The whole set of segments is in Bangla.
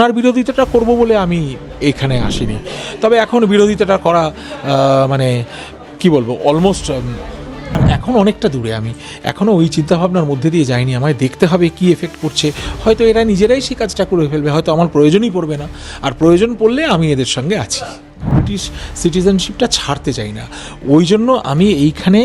আর বিরোধিতাটা করব বলে আমি এখানে আসিনি, তবে এখন বিরোধিতাটা করা মানে কি বলবো, অলমোস্ট এখন অনেকটা দূরে। আমি এখনও ওই চিন্তাভাবনার মধ্যে দিয়ে যাইনি। আমায় দেখতে হবে কি এফেক্ট করছে। হয়তো এরা নিজেরাই সেই কাজটা করে ফেলবে, হয়তো আমার প্রয়োজনই পড়বে না, আর প্রয়োজন পড়লে আমি এদের সঙ্গে আছি। ব্রিটিশ সিটিজেনশিপটা ছাড়তে চাই না, ওই জন্য আমি এইখানে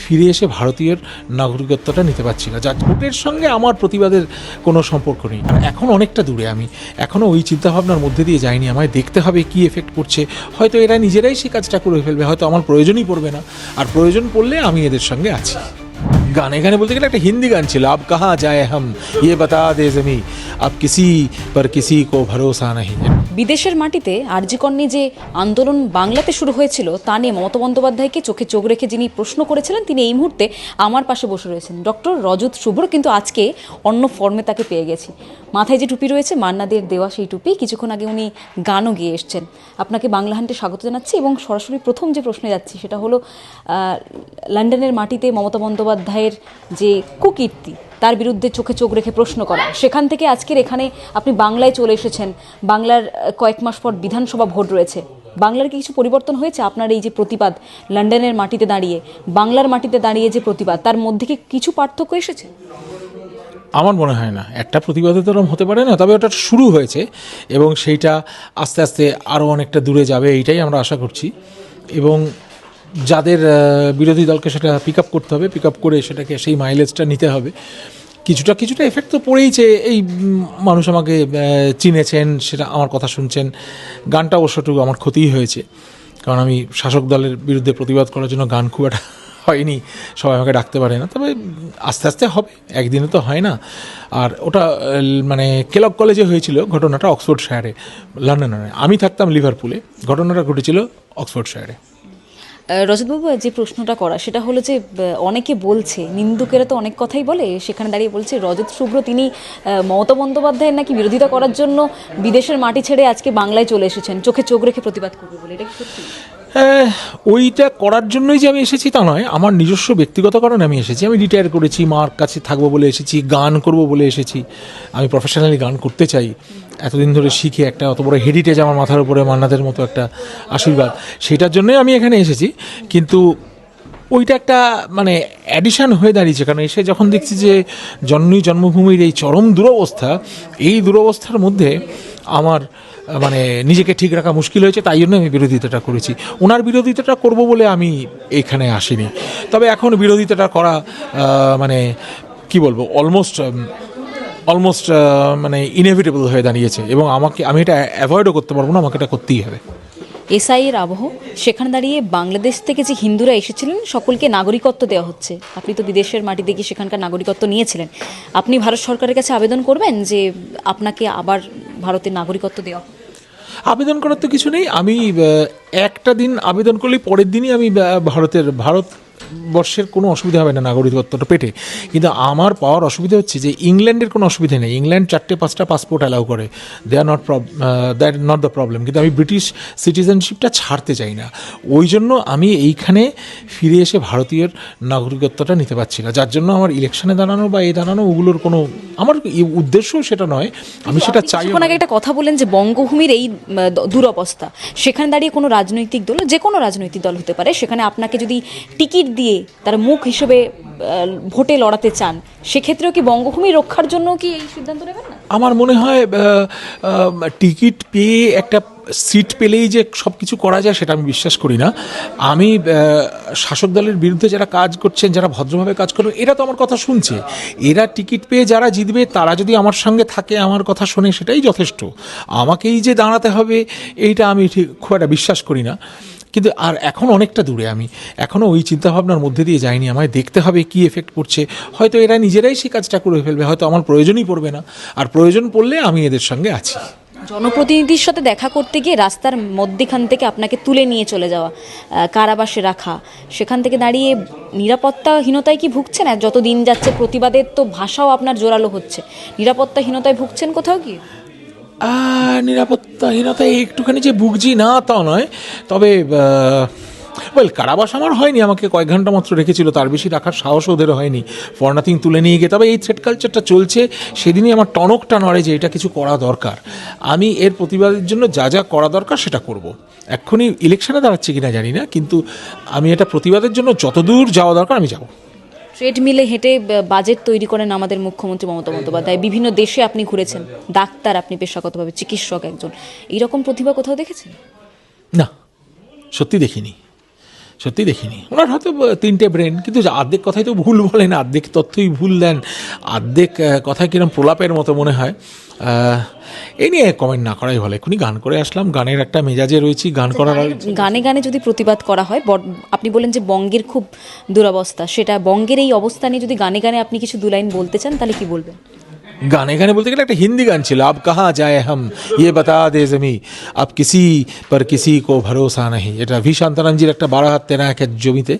ফিরে এসে ভারতীয় নাগরিকত্বটা নিতে পারছি না। যা ভোটের সঙ্গে আমার প্রতিবাদের কোনো সম্পর্ক নেই। আর এখন অনেকটা দূরে। আমি এখনও ওই চিন্তাভাবনার মধ্যে দিয়ে যাইনি। আমায় দেখতে হবে কি এফেক্ট করছে। হয়তো এরা নিজেরাই সেই কাজটা করে ফেলবে, হয়তো আমার প্রয়োজনই পড়বে না, আর প্রয়োজন পড়লে আমি এদের সঙ্গে আছি। গানে গানে বলতে গেলে একটা হিন্দি গান ছিল, আব কাহা যায় হাম ইয়ে বাতা দে জমি, আব কিসি পর কিসি কো ভরসা নেই। বিদেশের মাটিতে আরজিকর নিয়ে যে আন্দোলন বাংলাতে শুরু হয়েছিল তা নিয়ে মমতা বন্দ্যোপাধ্যায়কে চোখে চোখ রেখে যিনি প্রশ্ন করেছিলেন তিনি এই মুহূর্তে আমার পাশে বসে রয়েছেন। ডক্টর রজত শুভ্র, কিন্তু আজকে অন্য ফর্মে তাকে পেয়ে গেছি। মাথায় যে টুপি রয়েছে মান্নাদের দেওয়া সেই টুপি, কিছুক্ষণ আগে উনি গানও গেয়ে এসছেন। আপনাকে বাংলা হান্টে স্বাগত জানাচ্ছি এবং সরাসরি প্রথম যে প্রশ্নে যাচ্ছি সেটা হলো লন্ডনের মাটিতে মমতা বন্দ্যোপাধ্যায়ের যে কুকীর্তি তার বিরুদ্ধে চোখে চোখ রেখে প্রশ্ন করা, সেখান থেকে আজকের এখানে আপনি বাংলায় চলে এসেছেন। বাংলার কয়েক মাস পর বিধানসভা ভোট রয়েছে, বাংলার কি কিছু পরিবর্তন হয়েছে? আপনার এই যে প্রতিবাদ লন্ডনের মাটিতে দাঁড়িয়ে, বাংলার মাটিতে দাঁড়িয়ে যে প্রতিবাদ, তার মধ্যে কি কিছু পার্থক্য এসেছে? আমার মনে হয় না একটা প্রতিবাদে তো হতে পারে না, তবে ওটা শুরু হয়েছে এবং সেইটা আস্তে আস্তে আরও অনেকটা দূরে যাবে, এইটাই আমরা আশা করছি। এবং যাদের বিরোধী দলকে সেটা পিক আপ করতে হবে, পিক আপ করে সেটাকে সেই মাইলেজটা নিতে হবে। কিছুটা এফেক্ট তো পড়েইছে। এই মানুষ আমাকে চিনেছেন, সেটা আমার কথা শুনছেন। গানটা অবশ্যটুকু আমার ক্ষতিই হয়েছে, কারণ আমি শাসক দলের বিরুদ্ধে প্রতিবাদ করার জন্য গান খুব একটা হয়নি, সবাই আমাকে ডাকতে পারে না। তবে আস্তে আস্তে হবে, একদিনে তো হয় না। আর ওটা মানে কেলগ কলেজে হয়েছিল ঘটনাটা, অক্সফোর্ডশায়ারে, লন্ডনে নয়। আমি থাকতাম লিভারপুলে, ঘটনাটা ঘটেছিল অক্সফোর্ডশায়ারে। রজতবাবু, যে প্রশ্নটা করা সেটা হলো যে অনেকে বলছে, নিন্দুকেরা তো অনেক কথাই বলে, সেখানে দাঁড়িয়ে বলছে রজত শুভ্র তিনি মমতা বন্দ্যোপাধ্যায়ের নাকি বিরোধিতা করার জন্য বিদেশের মাটি ছেড়ে আজকে বাংলায় চলে এসেছেন চোখে চোখ রেখে প্রতিবাদ করবে বলে। এটা কি সত্যি? ওইটা করার জন্যই যে আমি এসেছি তা নয়, আমার নিজস্ব ব্যক্তিগত কারণে আমি এসেছি। আমি রিটায়ার করেছি, মার কাছে থাকবো বলে এসেছি, গান করব বলে এসেছি। আমি প্রফেশনালি গান করতে চাই, এতদিন ধরে শিখে একটা অত বড় হেরিটেজ আমার মাথার উপরে, মান্নাদের মতো একটা আশীর্বাদ, সেটার জন্যই আমি এখানে এসেছি। কিন্তু ওইটা একটা মানে অ্যাডিশান হয়ে দাঁড়িয়েছে, কারণ এসে যখন দেখছি যে জন্মভূমির এই চরম দুরবস্থা, এই দুরবস্থার মধ্যে আমার মানে নিজেকে ঠিক রাখা মুশকিল হয়েছে, তাই জন্য আমি বিরোধিতাটা করেছি। ওনার বিরোধিতাটা করব বলে আমি এখানে আসিনি, তবে এখন বিরোধিতাটা করা মানে কি বলবো, অলমোস্ট মানে ইনএভিটেবল হয়ে দাঁড়িয়েছে, এবং আমি এটা অ্যাভয়েডও করতে পারবো না, আমাকে এটা করতেই হবে। এসআইয়ের আবহ, সেখানে দাঁড়িয়ে বাংলাদেশ থেকে যে হিন্দুরা এসেছিলেন সকলকে নাগরিকত্ব দেওয়া হচ্ছে। আপনি তো বিদেশের মাটিতে গিয়ে সেখানকার নাগরিকত্ব নিয়েছিলেন, আপনি ভারত সরকারের কাছে আবেদন করবেন যে আপনাকে আবার ভারতের নাগরিকত্ব দেওয়া? আবেদন করার তো কিছু নেই। আমি একটা দিন আবেদন করলে পরের দিনই আমি ভারতবর্ষের কোনো অসুবিধা হবে না নাগরিকত্বটা পেটে। কিন্তু আমার পাওয়ার অসুবিধা হচ্ছে যে ইংল্যান্ডের কোনো অসুবিধা নেই। ইংল্যান্ড 4-5টা পাসপোর্ট অ্যালাউ করে, দ্যাট নট দ্য প্রবলেম। কিন্তু আমি ব্রিটিশ সিটিজেনশিপটা ছাড়তে চাই না, ওই জন্য আমি এইখানে ফিরে এসে ভারতীয় নাগরিকত্বটা নিতে পারছি না। যার জন্য আমার ইলেকশনে দাঁড়ানো বা এই দাঁড়ানো ওগুলোর কোনো আমার উদ্দেশ্যও সেটা নয়, আমি সেটা চাই। আগে একটা কথা বলেন যে বঙ্গভূমির এই দুরবস্থা, সেখানে দাঁড়িয়ে কোনো রাজনৈতিক দল, যে কোনো রাজনৈতিক দল হতে পারে, সেখানে আপনাকে যদি টিকিট দিয়ে তার মুখ হিসেবে ভোটে লড়াতে চান, সেক্ষেত্রেও কি বঙ্গভূমি রক্ষার জন্য কি এই সিদ্ধান্ত নেবেন না? আমার মনে হয় টিকিট পেয়ে একটা সিট পেলেই যে সব কিছু করা যায় সেটা আমি বিশ্বাস করি না। আমি শাসক দলের বিরুদ্ধে যারা কাজ করছেন, যারা ভদ্রভাবে কাজ করবেন, এরা তো আমার কথা শুনছে। এরা টিকিট পেয়ে যারা জিতবে, তারা যদি আমার সঙ্গে থাকে, আমার কথা শোনে, সেটাই যথেষ্ট। আমাকেই যে দাঁড়াতে হবে এইটা আমি ঠিক খুব একটা বিশ্বাস করি না। কিন্তু আর এখন অনেকটা দূরে। আমি এখনও ওই চিন্তাভাবনার মধ্যে দিয়ে যাইনি। আমায় দেখতে হবে কি এফেক্ট করছে। হয়তো এরা নিজেরাই সেই কাজটা করে ফেলবে, হয়তো আমার প্রয়োজনই পড়বে না, আর প্রয়োজন পড়লে আমি এদের সঙ্গে আছি। জনপ্রতিনিধির সাথে দেখা করতে গিয়ে রাস্তার মধ্যখান থেকে আপনাকে তুলে নিয়ে চলে যাওয়া, কারাবাসে রাখা, সেখান থেকে দাঁড়িয়ে নিরাপত্তাহীনতায় কি ভুগছেন? আর যত দিন যাচ্ছে প্রতিবাদের তো ভাষাও আপনার জোরালো হচ্ছে, নিরাপত্তাহীনতায় ভুগছেন কোথাও কি? নিরাপত্তাহীনতায় একটুখানি যে ভুগছি না তা নয়, তবে কারাবাস আমার হয়নি, আমাকে কয়েক ঘন্টা মাত্র রেখেছিল, তার বেশি রাখার সাহস ওদের হয়নি, ফর নাথিং তুলে নিয়ে গিয়ে। তবে এই থ্রেড কালচারটা চলছে, সেদিনই আমার টনকটা নড়ে যে এটা কিছু করা দরকার। আমি এর প্রতিবাদের জন্য যা যা করা দরকার সেটা করব। এক্ষুনি ইলেকশনে দাঁড়াচ্ছে কিনা জানি না, কিন্তু আমি এটা প্রতিবাদের জন্য যতদূর যাওয়া দরকার আমি যাব। ট্রেডমিলে হেঁটে বাজেট তৈরি করেন আমাদের মুখ্যমন্ত্রী মমতা বন্দ্যোপাধ্যায়, বিভিন্ন দেশে আপনি ঘুরেছেন, ডাক্তার আপনি পেশাগতভাবে, চিকিৎসক একজন, এইরকম প্রতিভা কোথাও দেখেছেন? না, সত্যি দেখিনি, সত্যি দেখিনি। ওনার হয়তো 3টে ব্রেন, কিন্তু অর্ধেক কথাই তো ভুল বলেন, অর্ধেক তথ্যই ভুল দেন, অর্ধেক কথায় কিরম প্রলাপের মতো মনে হয়। এই নিয়ে কমেন্ট না করাই ভালো। এক্ষুনি গান করে আসলাম, গানের একটা মেজাজে রয়েছি, গান করার গানে গানে যদি প্রতিবাদ করা হয়, আপনি বলেন যে বঙ্গের খুব দুরবস্থা, সেটা বঙ্গের এই অবস্থা নিয়ে যদি গানে গানে আপনি কিছু 2 লাইন বলতে চান তাহলে কি বলবেন? গানে গানে বলতে গেলে একটা হিন্দি গান ছিল, আব কাহা যায় হাম ইয়ে বাতা দে জমি, আব কিসি পর কিসি কো ভরসা নাহি। এটা ভি শান্তারামজির একটা 12 হাত 13 একের জমিতে,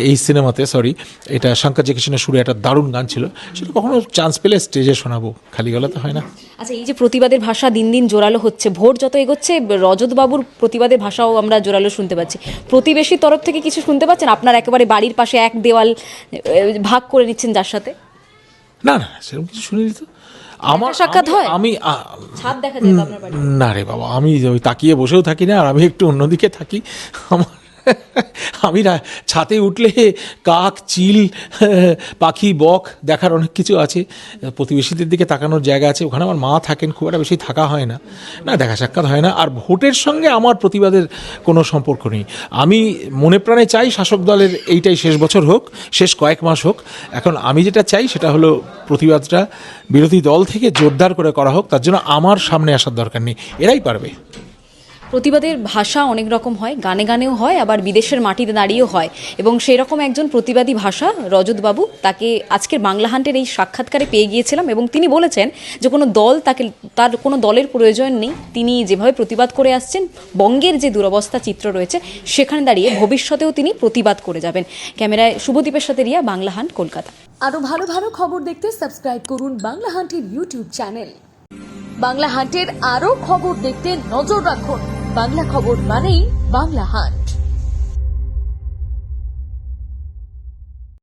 এই সিনেমাতে, সরি, এটা শঙ্কর জয়কিশনের সুরে একটা দারুণ গান ছিল। সেটা কখনো চান্স পেলে স্টেজে শোনাবো, খালি গলাতে হয় না। আচ্ছা, এই যে প্রতিবাদের ভাষা দিন দিন জোরালো হচ্ছে, ভোট যত এগোচ্ছে রজতবাবুর প্রতিবাদের ভাষাও আমরা জোরালো শুনতে পাচ্ছি। প্রতিবেশীর তরফ থেকে কিছু শুনতে পাচ্ছেন? আপনার একেবারে বাড়ির পাশে এক দেওয়াল ভাগ করে নিচ্ছেন যার সাথে? না না, সেরকম কিছু শুনিনি তো। আমার সাক্ষাৎ হয়? আমি ছাদ দেখা যায় তো আপনার বাড়ি? না রে বাবা, আমি ওই তাকিয়ে বসেও থাকি না, আর আমি একটু অন্যদিকে থাকি। আমার আমি না ছাদে উঠলে কাক, চিল, পাখি, বক দেখার অনেক কিছু আছে, প্রতিবেশীদের দিকে তাকানোর জায়গা আছে। ওখানে আমার মা থাকেন, খুব একটা বেশি থাকা হয় না, না দেখা সাক্ষাৎ হয় না। আর ভোটের সঙ্গে আমার প্রতিবাদের কোনো সম্পর্ক নেই। আমি মনে প্রাণে চাই শাসক দলের এইটাই শেষ বছর হোক, শেষ কয়েক মাস হোক। এখন আমি যেটা চাই সেটা হলো প্রতিবাদটা বিরোধী দল থেকে জোরদার করে করা হোক, তার জন্য আমার সামনে আসার দরকার নেই, এরাই পারবে। প্রতিবাদের ভাষা অনেক রকম হয়, গানে গানেও হয়, আবার বিদেশের মাটিতে দাঁড়িয়েও হয়, এবং সেই রকম একজন প্রতিবাদী ভাষা রজতবাবু, তাকে আজকের বাংলা হান্টের এই সাক্ষাৎকারে পেয়ে গিয়েছিলাম, এবং তিনি বলেছেন যে কোনো দল তার কোনো দলের প্রয়োজন নেই। তিনি যেভাবে প্রতিবাদ করে আসছেন, বঙ্গের যে দুরবস্থা চিত্র রয়েছে সেখানে দাঁড়িয়ে ভবিষ্যতেও তিনি প্রতিবাদ করে যাবেন। ক্যামেরায় শুভদীপের সাথে রিয়া, বাংলা হান্ট, কলকাতা। আরো ভালো ভালো খবর দেখতে সাবস্ক্রাইব করুন বাংলা হান্টের ইউটিউব চ্যানেল। বাংলা হান্টের আরো খবর দেখতে নজর রাখুন। বাংলা খবর মানেই বাংলা হান্ট।